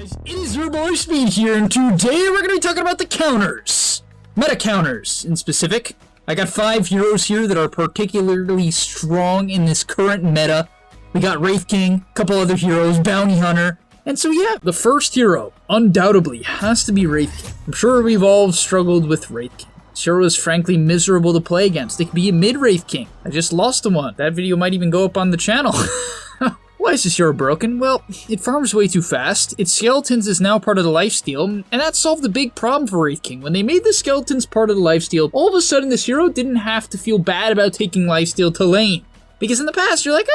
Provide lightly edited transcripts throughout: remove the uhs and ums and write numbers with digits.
guys, it is your boy Speed here, and today we're going to be talking about the counters. Meta counters, in specific. I got 5 heroes here that are particularly strong in this current meta. We got Wraith King, a couple other heroes, Bounty Hunter, and so yeah, the first hero, undoubtedly, has to be Wraith King. I'm sure we've all struggled with Wraith King. This hero is frankly miserable to play against. It could be a mid-Wraith King. I just lost to one. That video might even go up on the channel. Why is this hero broken? Well, it farms way too fast, its skeletons is now part of the lifesteal, and that solved a big problem for Wraith King. When they made the skeletons part of the lifesteal, all of a sudden this hero didn't have to feel bad about taking lifesteal to lane. Because in the past, you're like,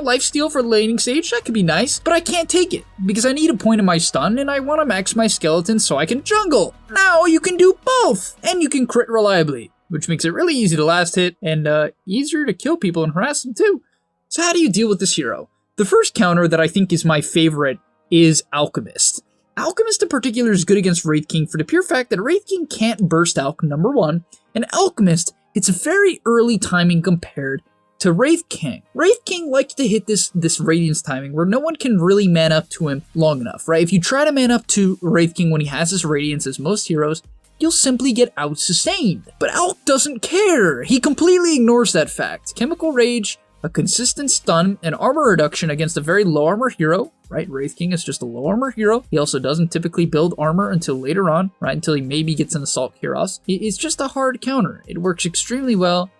lifesteal for the laning stage, that could be nice, but I can't take it, because I need a point in my stun, and I want to max my skeletons so I can jungle. Now you can do both, and you can crit reliably, which makes it really easy to last hit, and easier to kill people and harass them too. So how do you deal with this hero? The first counter that I think is my favorite is Alchemist. Alchemist in particular is good against Wraith King for the pure fact that Wraith King can't burst Alch, number one, and Alchemist, it's a very early timing compared to Wraith King. Wraith King likes to hit this Radiance timing where no one can really man up to him long enough, right? If you try to man up to Wraith King when he has this Radiance as most heroes, you'll simply get out-sustained. But Alch doesn't care. He completely ignores that fact. Chemical Rage, a consistent stun, and armor reduction against a very low armor hero, right? Wraith King is just a low armor hero. He also doesn't typically build armor until later on, right? Until he maybe gets an Assault Cuirass. It's just a hard counter. It works extremely well.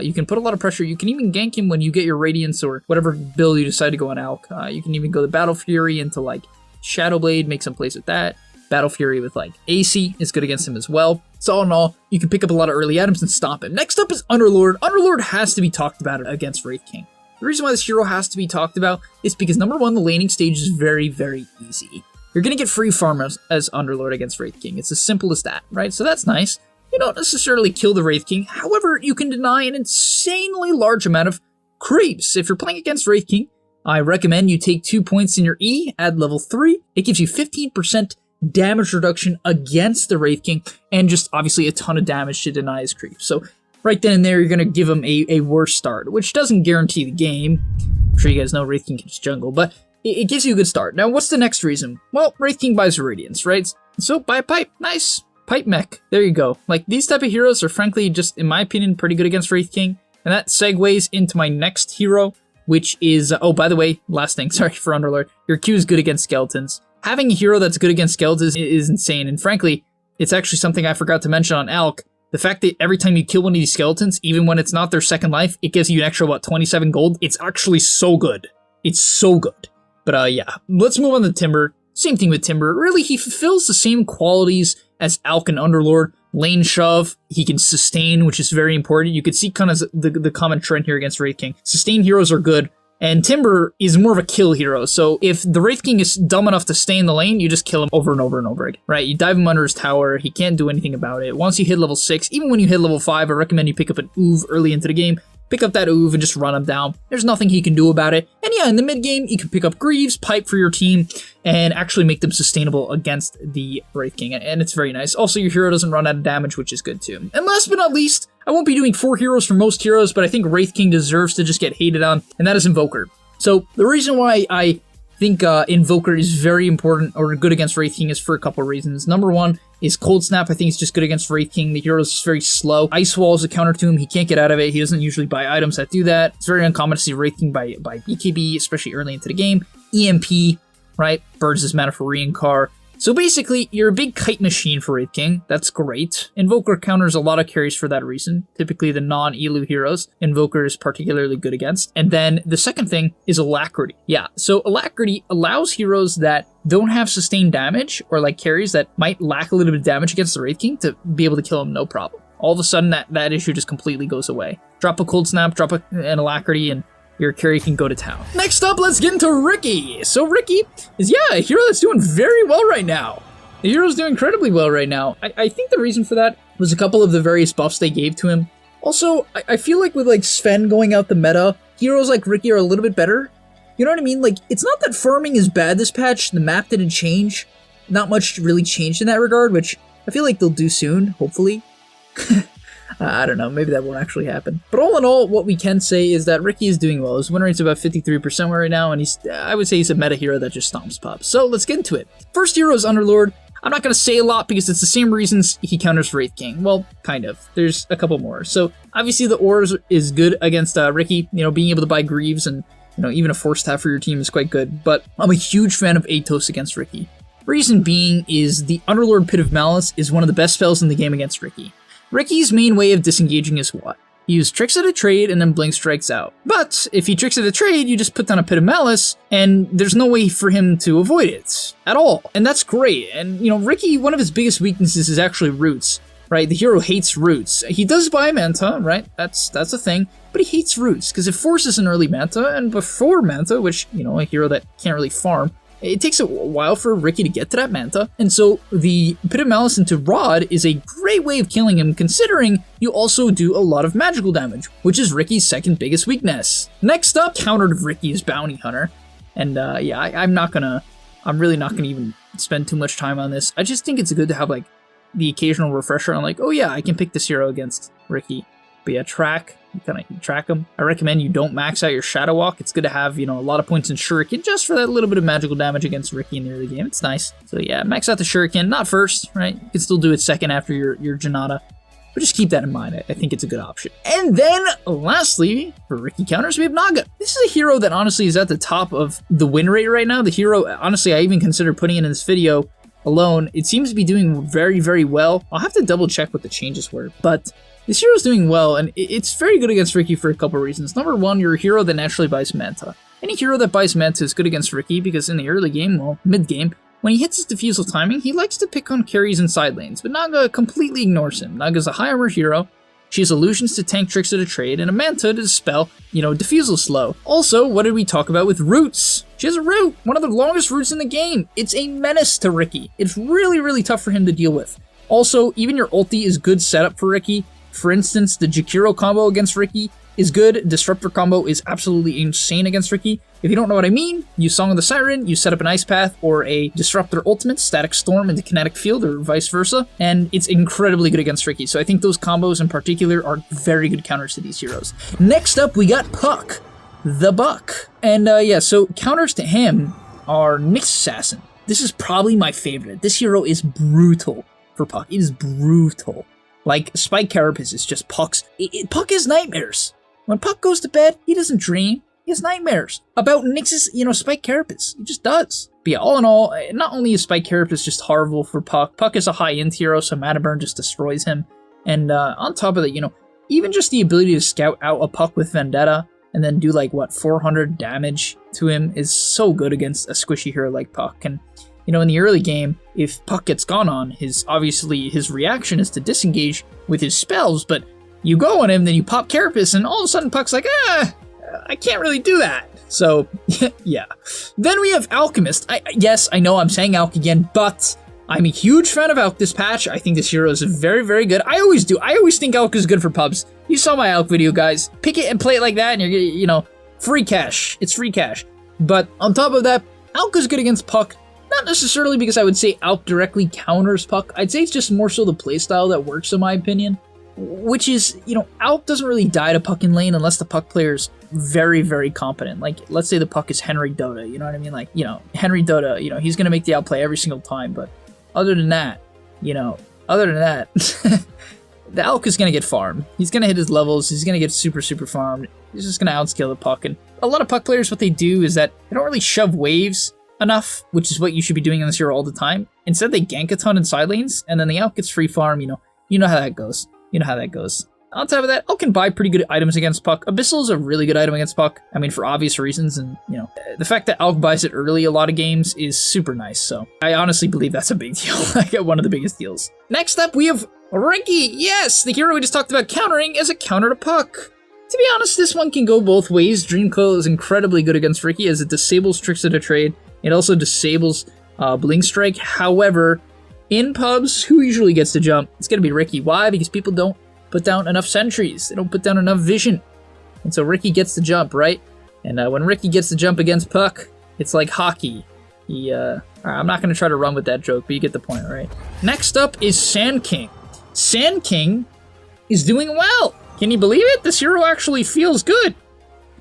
You can put a lot of pressure. You can even gank him when you get your Radiance or whatever build you decide to go on Alch. You can even go the Battle Fury into like Shadow Blade, make some plays with that. Battle Fury with like AC is good against him as well. So all in all, you can pick up a lot of early items and stop him. Next up is Underlord. Underlord has to be talked about against Wraith King. The reason why this hero has to be talked about is because number one, the laning stage is very, very easy. You're going to get free farm as Underlord against Wraith King. It's as simple as that, right? So that's nice. You don't necessarily kill the Wraith King. However, you can deny an insanely large amount of creeps. If you're playing against Wraith King, I recommend you take 2 points in your E, add level 3. It gives you 15% damage reduction against the Wraith King, and just obviously a ton of damage to deny his creeps. So right then and there, you're going to give him a worse start, which doesn't guarantee the game. I'm sure you guys know Wraith King can just jungle, but it gives you a good start. Now, what's the next reason? Well, Wraith King buys Radiance, right? So buy a pipe. Nice. Pipe mech. There you go. Like, these type of heroes are frankly just, in my opinion, pretty good against Wraith King. And that segues into my next hero, which is, oh, by the way, last thing, sorry for Underlord. Your Q is good against skeletons. Having a hero that's good against skeletons is insane. And frankly, it's actually something I forgot to mention on Alch. The fact that every time you kill one of these skeletons, even when it's not their second life, it gives you an extra, 27 gold. It's actually so good. It's so good. But yeah, let's move on to Timber. Same thing with Timber. Really, he fulfills the same qualities as Alch and Underlord. Lane shove, he can sustain, which is very important. You could see kind of the common trend here against Wraith King. Sustain heroes are good, and Timber is more of a kill hero. So if the Wraith King is dumb enough to stay in the lane, you just kill him over and over and over again, right? You dive him under his tower, he can't do anything about it. Once you hit level 6, even when you hit level 5, I recommend you pick up an Oov early into the game. Pick up that Oov and just run him down. There's nothing he can do about it. And yeah, in the mid game, you can pick up Greaves, Pipe for your team, and actually make them sustainable against the Wraith King. And it's very nice. Also, your hero doesn't run out of damage, which is good too. And last but not least, I won't be doing 4 heroes for most heroes, but I think Wraith King deserves to just get hated on, and that is Invoker. So the reason why I think Invoker is very important or good against Wraith King is for a couple of reasons. Number one is Cold Snap. I think it's just good against Wraith King. The hero is very slow. Ice Wall is a counter to him. He can't get out of it. He doesn't usually buy items that do that. It's very uncommon to see Wraith King by BKB, especially early into the game. EMP, right? Burns his mana for Reincar. So basically, you're a big kite machine for Wraith King. That's great. Invoker counters a lot of carries for that reason. Typically the non-Elu heroes, Invoker is particularly good against. And then the second thing is Alacrity. Yeah, so Alacrity allows heroes that don't have sustained damage, or like carries that might lack a little bit of damage against the Wraith King, to be able to kill him no problem. All of a sudden, that issue just completely goes away. Drop a Cold Snap, drop an Alacrity, and your carry can go to town. Next up, let's get into Ricky. So Ricky is, yeah, a hero that's doing very well right now. The hero's doing incredibly well right now. I think the reason for that was a couple of the various buffs they gave to him. Also, I feel like with like Sven going out the meta, heroes like Ricky are a little bit better. You know what I mean? Like, it's not that farming is bad this patch. The map didn't change. Not much really changed in that regard, which I feel like they'll do soon, hopefully. I don't know, maybe that won't actually happen. But all in all, what we can say is that Ricky is doing well. His win rate's about 53% right now, and I would say he's a meta hero that just stomps pups. So let's get into it. First hero is Underlord. I'm not going to say a lot because it's the same reasons he counters Wraith King. Well, kind of. There's a couple more. So obviously the Ores is good against Ricky. You know, being able to buy Greaves and, you know, even a Force Staff for your team is quite good. But I'm a huge fan of Atos against Ricky. Reason being is the Underlord Pit of Malice is one of the best spells in the game against Ricky. Ricky's main way of disengaging is what? He uses Tricks at a Trade and then Blink Strikes out. But if he Tricks at a Trade, you just put down a Pit of Malice, and there's no way for him to avoid it at all. And that's great. And, you know, Ricky, one of his biggest weaknesses is actually roots, right? The hero hates roots. He does buy Manta, right? That's a thing. But he hates roots, because it forces an early Manta, and before Manta, which, you know, a hero that can't really farm, it takes a while for Ricky to get to that Manta, and so the Pit of Malice into Rod is a great way of killing him, considering you also do a lot of magical damage, which is Ricky's second biggest weakness. Next up, countered Ricky's Bounty Hunter, and yeah, I'm really not gonna even spend too much time on this. I just think it's good to have like the occasional refresher on like, oh yeah, I can pick this hero against Ricky. But yeah, track. You kind of track them. I recommend you don't max out your Shadow Walk. It's good to have, you know, a lot of points in Shuriken just for that little bit of magical damage against Ricky in the early game. It's nice. So yeah, max out the Shuriken. Not first, right? You can still do it second after your Janata. But just keep that in mind. I think it's a good option. And then, lastly, for Ricky counters, we have Naga. This is a hero that honestly is at the top of the win rate right now. The hero, honestly, I even considered putting it in this video alone. It seems to be doing very, very well. I'll have to double check what the changes were, but this hero's doing well, and it's very good against Ricky for a couple reasons. Number one, you're a hero that naturally buys Manta. Any hero that buys Manta is good against Ricky because in the early game, well, mid-game, when he hits his defusal timing, he likes to pick on carries and side lanes, but Naga completely ignores him. Naga's a high armor hero. She has illusions to tank Tricks at a Trade, and a Manta to dispel, you know, defusal slow. Also, what did we talk about with roots? She has a root, one of the longest roots in the game. It's a menace to Ricky. It's really, really tough for him to deal with. Also, even your ulti is good setup for Ricky. For instance, the Jakiro combo against Ricky is good. Disruptor combo is absolutely insane against Ricky. If you don't know what I mean, use Song of the Siren, you set up an Ice Path or a Disruptor Ultimate, Static Storm into Kinetic Field or vice versa, and it's incredibly good against Ricky. So I think those combos in particular are very good counters to these heroes. Next up, we got Puck, the Buck. And yeah, so counters to him are Nyx Assassin. This is probably my favorite. This hero is brutal for Puck. It is brutal. Like, Spike Carapace is just Puck's... Puck has nightmares. When Puck goes to bed, he doesn't dream. He has nightmares about Nyx's, you know, Spike Carapace. He just does. But yeah, all in all, not only is Spike Carapace just horrible for Puck, Puck is a high-end hero, so Mana Burn just destroys him. And on top of that, you know, even just the ability to scout out a Puck with Vendetta and then do, like, what, 400 damage to him is so good against a squishy hero like Puck. And you know, in the early game, if Puck gets gone on, obviously his reaction is to disengage with his spells, but you go on him, then you pop Carapace, and all of a sudden Puck's like, I can't really do that. So, yeah. Then we have Alchemist. Yes, I know I'm saying Alch again, but I'm a huge fan of Alch this patch. I think this hero is very, very good. I always do. I always think Alch is good for pubs. You saw my Alch video, guys. Pick it and play it like that, and you're, you know, free cash. It's free cash. But on top of that, Alch is good against Puck. Not necessarily because I would say Alch directly counters Puck. I'd say it's just more so the playstyle that works in my opinion. Which is, you know, Alch doesn't really die to Puck in lane unless the Puck player's very, very competent. Like, let's say the Puck is Henry Dota, you know what I mean? Like, you know, Henry Dota, you know, he's going to make the outplay every single time. But other than that, you know, the Alch is going to get farmed. He's going to hit his levels. He's going to get super, super farmed. He's just going to outscale the Puck. And a lot of Puck players, what they do is that they don't really shove waves enough, which is what you should be doing in this hero all the time. Instead, they gank a ton in side lanes, and then the Alch gets free farm, you know how that goes. You know how that goes. On top of that, Alch can buy pretty good items against Puck. Abyssal is a really good item against Puck. I mean, for obvious reasons, and, you know, the fact that Alch buys it early a lot of games is super nice, so I honestly believe that's a big deal. Like, one of the biggest deals. Next up, we have Ricky. Yes, the hero we just talked about countering as a counter to Puck. To be honest, this one can go both ways. Dream Coil is incredibly good against Ricky as it disables Tricks at a Trade. It also disables Blink Strike. However, in pubs, who usually gets to jump? It's going to be Ricky. Why? Because people don't put down enough sentries. They don't put down enough vision. And so Ricky gets the jump, right? And when Ricky gets the jump against Puck, it's like hockey. I'm not going to try to run with that joke, but you get the point, right? Next up is Sand King. Sand King is doing well. Can you believe it? This hero actually feels good.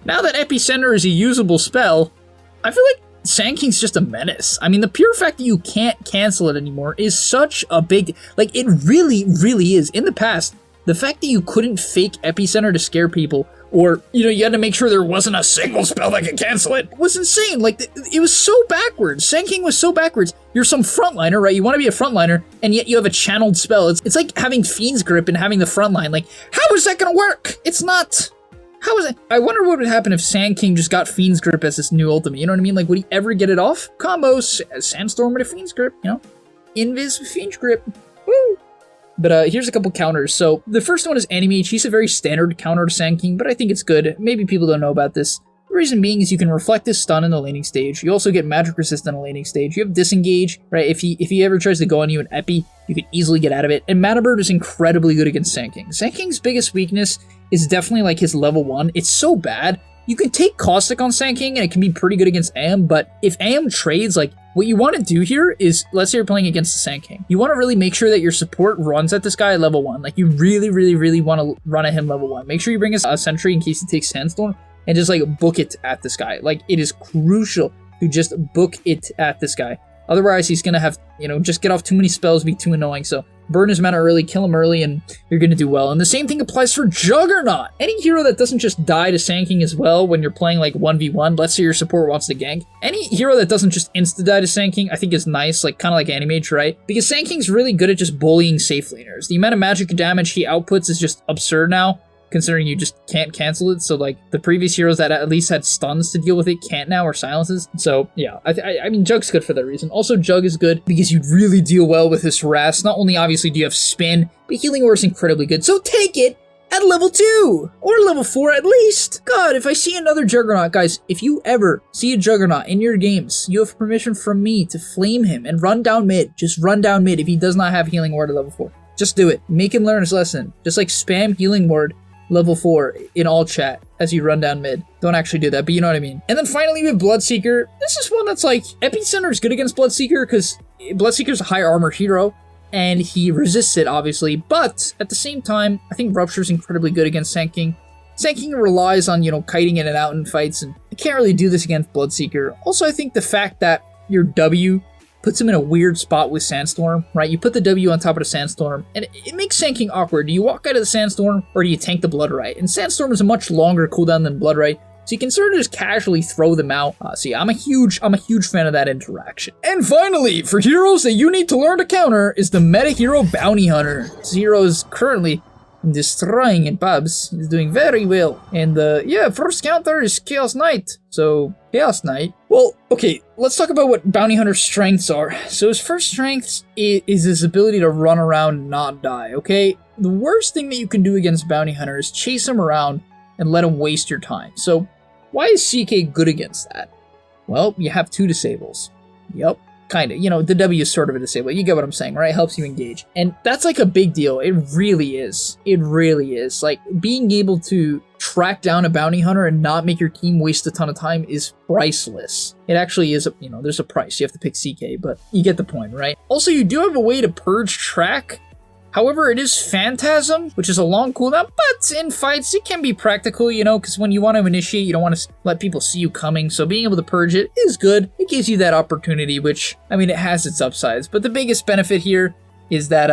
Now that Epicenter is a usable spell, I feel like Sand King's just a menace. I mean, the pure fact that you can't cancel it anymore is such a big... Like, it really, really is. In the past, the fact that you couldn't fake Epicenter to scare people, or, you know, you had to make sure there wasn't a single spell that could cancel it, was insane. Like, it was so backwards. Sand King was so backwards. You're some frontliner, right? You want to be a frontliner, and yet you have a channeled spell. It's like having Fiend's Grip and having the frontline. Like, how is that going to work? It's not... How is it? I wonder what would happen if Sand King just got Fiend's Grip as his new ultimate. You know what I mean? Like, would he ever get it off? Combos, Sandstorm with a Fiend's Grip, you know? Invis with Fiend's Grip. Woo! But here's a couple counters. So the first one is Animage. He's a very standard counter to Sand King, but I think it's good. Maybe people don't know about this. The reason being is you can reflect his stun in the laning stage. You also get magic resist in the laning stage. You have disengage, right? If he ever tries to go on you in Epi, you can easily get out of it. And Mana Bird is incredibly good against Sand King. Sand King's biggest weakness is definitely like his level 1. It's so bad. You can take Caustic on Sand King and it can be pretty good against AM, but if AM trades, like, what you want to do here is, let's say you're playing against the Sand King. You want to really make sure that your support runs at this guy at level 1. Like, you really, really, really want to run at him level 1. Make sure you bring a Sentry in case he takes Sandstorm, and just, like, book it at this guy. Like, it is crucial to just book it at this guy. Otherwise, he's going to have, you know, just get off too many spells, be too annoying. So, burn his mana early, kill him early, and you're going to do well. And the same thing applies for Juggernaut. Any hero that doesn't just die to Sand King as well when you're playing, like, 1v1, let's say your support wants to gank. Any hero that doesn't just insta-die to Sand King, I think is nice, like, kind of like Animage, right? Because Sand King's really good at just bullying safe laners. The amount of magic damage he outputs is just absurd now, considering you just can't cancel it. So, like, the previous heroes that at least had stuns to deal with it can't now, or silences. So, yeah, I mean, Jug's good for that reason. Also, Jug is good because you really deal well with his harass. Not only, obviously, do you have spin, but Healing Word is incredibly good. So take it at level 2! Or level 4 at least! God, if I see another Juggernaut, guys, if you ever see a Juggernaut in your games, you have permission from me to flame him and run down mid. Just run down mid if he does not have Healing Word at level 4. Just do it. Make him learn his lesson. Just, like, spam Healing Word level 4 in all chat as you run down mid. Don't actually do that, but you know what I mean. And then finally we have Bloodseeker. This is one that's like, Epicenter is good against Bloodseeker because Bloodseeker's a high armor hero and he resists it, obviously, but at the same time, I think Rupture's incredibly good against Sand King. Sand King relies on, you know, kiting in and out in fights, and you can't really do this against Bloodseeker. Also, I think the fact that your W puts him in a weird spot with Sandstorm, right? You put the W on top of the Sandstorm, and it makes Sand King awkward. Do you walk out of the Sandstorm, or do you tank the Bloodrite? And Sandstorm is a much longer cooldown than Bloodrite, so you can sort of just casually throw them out. So yeah, I'm a huge fan of that interaction. And finally, for heroes that you need to learn to counter is the meta hero Bounty Hunter. This hero is currently destroying in pubs. He's doing very well. And yeah, first counter is Chaos Knight. So, Chaos Knight. Well, okay, let's talk about what Bounty Hunter's strengths are. So his first strength is his ability to run around and not die, okay? The worst thing that you can do against Bounty Hunter is chase him around and let him waste your time. So, why is CK good against that? Well, you have 2 disables. Yep. Kind of, you know, the W is sort of a disable. You get what I'm saying, right? It helps you engage. And that's like a big deal. It really is. It really is. Like, being able to track down a bounty hunter and not make your team waste a ton of time is priceless. It actually is, you know, there's a price. You have to pick CK, but you get the point, right? Also, you do have a way to purge track. However, it is Phantasm, which is a long cooldown, but in fights, it can be practical, you know, because when you want to initiate, you don't want to let people see you coming, so being able to purge it is good. It gives you that opportunity, which, I mean, it has its upsides, but the biggest benefit here is that,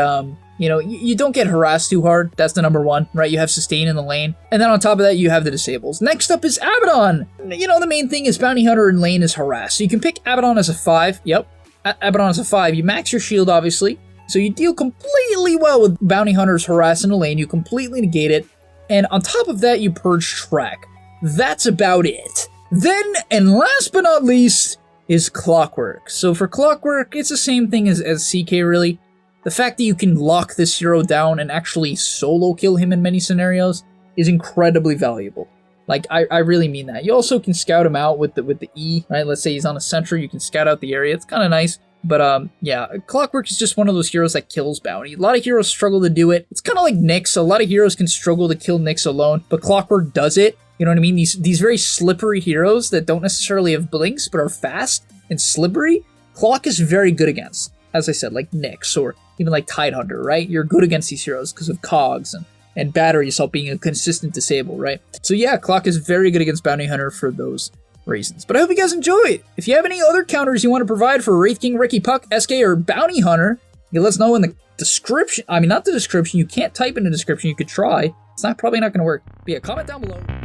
you know, you don't get harassed too hard. That's the number 1, right? You have sustain in the lane, and then on top of that, you have the disables. Next up is Abaddon. You know, the main thing is Bounty Hunter in lane is harass, so you can pick Abaddon as a 5. Yep, Abaddon as a 5. You max your shield, obviously. So you deal completely well with Bounty Hunter's harass in the lane, you completely negate it, and on top of that, you purge track. That's about it. Then, and last but not least, is Clockwork. So for Clockwork, it's the same thing as CK, really. The fact that you can lock this hero down and actually solo kill him in many scenarios is incredibly valuable. Like, I really mean that. You also can scout him out with the E, right? Let's say he's on a sentry, you can scout out the area. It's kind of nice. But, yeah, Clockwork is just one of those heroes that kills bounty. A lot of heroes struggle to do it. It's kind of like Nyx. A lot of heroes can struggle to kill Nyx alone, but Clockwork does it. You know what I mean? These very slippery heroes that don't necessarily have blinks, but are fast and slippery, Clock is very good against. As I said, like Nyx or even like Tidehunter, right? You're good against these heroes because of cogs and and battery assault being a consistent disable, right? So yeah, Clock is very good against Bounty Hunter for those reasons. But I hope you guys enjoyed. If you have any other counters you want to provide for Wraith King, Ricky Puck, SK, or Bounty Hunter, you let us know in the description. I mean, not the description. You can't type in the description. You could try. It's probably not going to work. But yeah, comment down below.